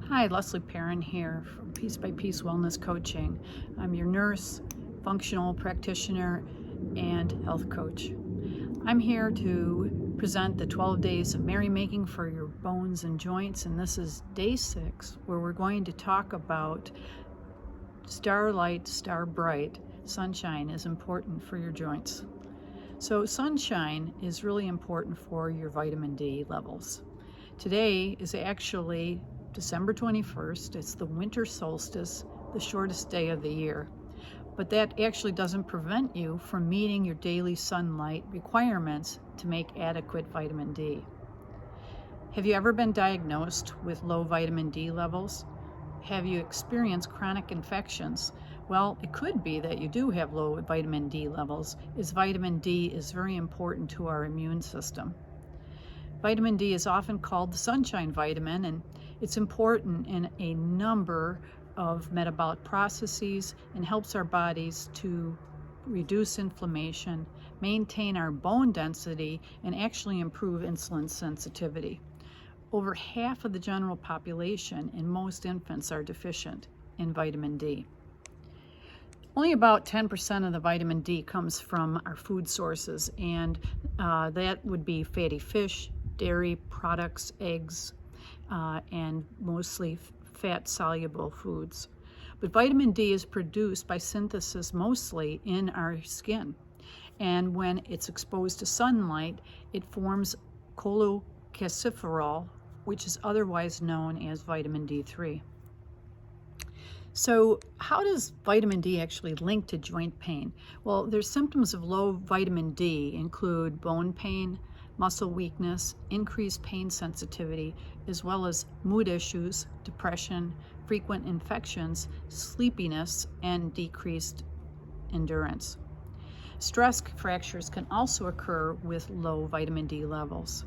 Hi, Leslie Perrin here from Piece by Piece Wellness Coaching. I'm your nurse, functional practitioner, and health coach. I'm here to present the 12 days of merrymaking for your bones and joints, and this is day 6, where we're going to talk about starlight, star bright. Sunshine is important for your joints. So sunshine is really important for your vitamin D levels. Today is actually December 21st. It's the winter solstice, the shortest day of the year. But that actually doesn't prevent you from meeting your daily sunlight requirements to make adequate vitamin D. Have you ever been diagnosed with low vitamin D levels? Have you experienced chronic infections? Well, it could be that you do have low vitamin D levels, as vitamin D is very important to our immune system. Vitamin D is often called the sunshine vitamin, and it's important in a number of metabolic processes and helps our bodies to reduce inflammation, maintain our bone density, and actually improve insulin sensitivity. Over half of the general population and most infants are deficient in vitamin D. Only about 10% of the vitamin D comes from our food sources, and that would be fatty fish, dairy products, eggs, and mostly fat-soluble foods. But vitamin D is produced by synthesis mostly in our skin. And when it's exposed to sunlight, it forms cholecalciferol, which is otherwise known as vitamin D3. So how does vitamin D actually link to joint pain? Well, there's symptoms of low vitamin D include bone pain, muscle weakness, increased pain sensitivity, as well as mood issues, depression, frequent infections, sleepiness, and decreased endurance. Stress fractures can also occur with low vitamin D levels.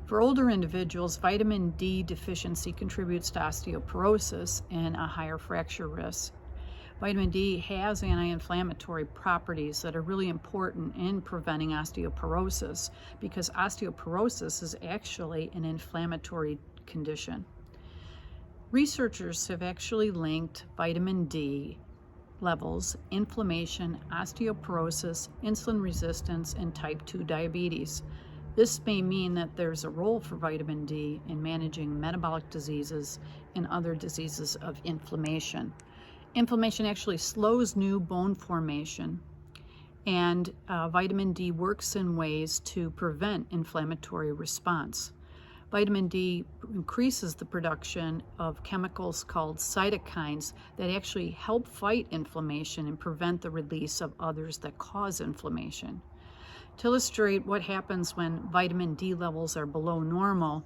For older individuals, vitamin D deficiency contributes to osteoporosis and a higher fracture risk. Vitamin D has anti-inflammatory properties that are really important in preventing osteoporosis, because osteoporosis is actually an inflammatory condition. Researchers have actually linked vitamin D levels, inflammation, osteoporosis, insulin resistance, and type 2 diabetes. This may mean that there's a role for vitamin D in managing metabolic diseases and other diseases of inflammation. Inflammation actually slows new bone formation, and vitamin D works in ways to prevent inflammatory response. Vitamin D increases the production of chemicals called cytokines that actually help fight inflammation and prevent the release of others that cause inflammation. To illustrate what happens when vitamin D levels are below normal,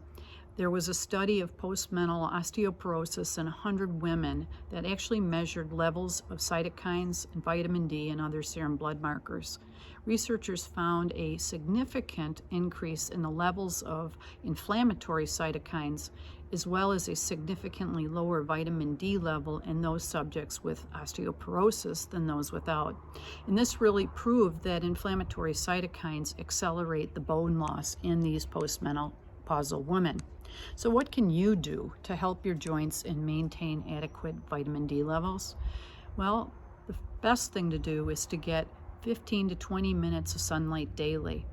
there was a study of postmental osteoporosis in 100 women that actually measured levels of cytokines and vitamin D and other serum blood markers. Researchers found a significant increase in the levels of inflammatory cytokines, as well as a significantly lower vitamin D level in those subjects with osteoporosis than those without. And this really proved that inflammatory cytokines accelerate the bone loss in these postmenopausal women. So what can you do to help your joints and maintain adequate vitamin D levels? Well, the best thing to do is to get 15 to 20 minutes of sunlight daily.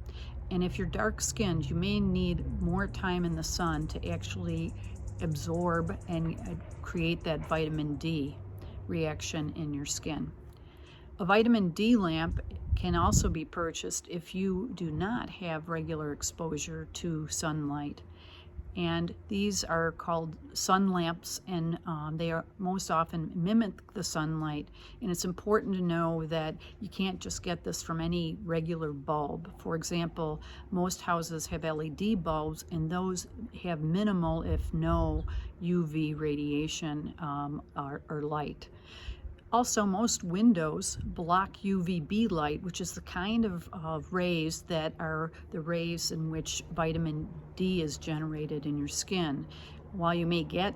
And if you're dark-skinned, you may need more time in the sun to actually absorb and create that vitamin D reaction in your skin. A vitamin D lamp can also be purchased if you do not have regular exposure to sunlight. And these are called sun lamps, and they are most often mimic the sunlight. And it's important to know that you can't just get this from any regular bulb. For example, most houses have LED bulbs, and those have minimal, if no, UV radiation or light. Also, most windows block UVB light, which is the kind of rays that are the rays in which vitamin D is generated in your skin. While you may get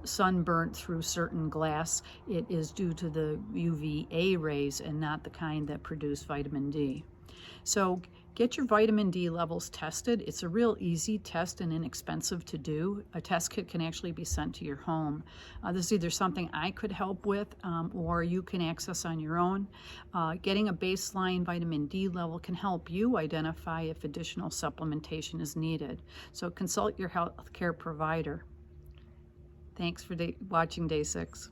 sunburnt through certain glass, it is due to the UVA rays and not the kind that produce vitamin D. So Get your vitamin D levels tested. It's a real easy test and inexpensive to do. A test kit can actually be sent to your home. This is either something I could help with or you can access on your own. Getting a baseline vitamin D level can help you identify if additional supplementation is needed. So consult your healthcare provider. Thanks for watching Day 6.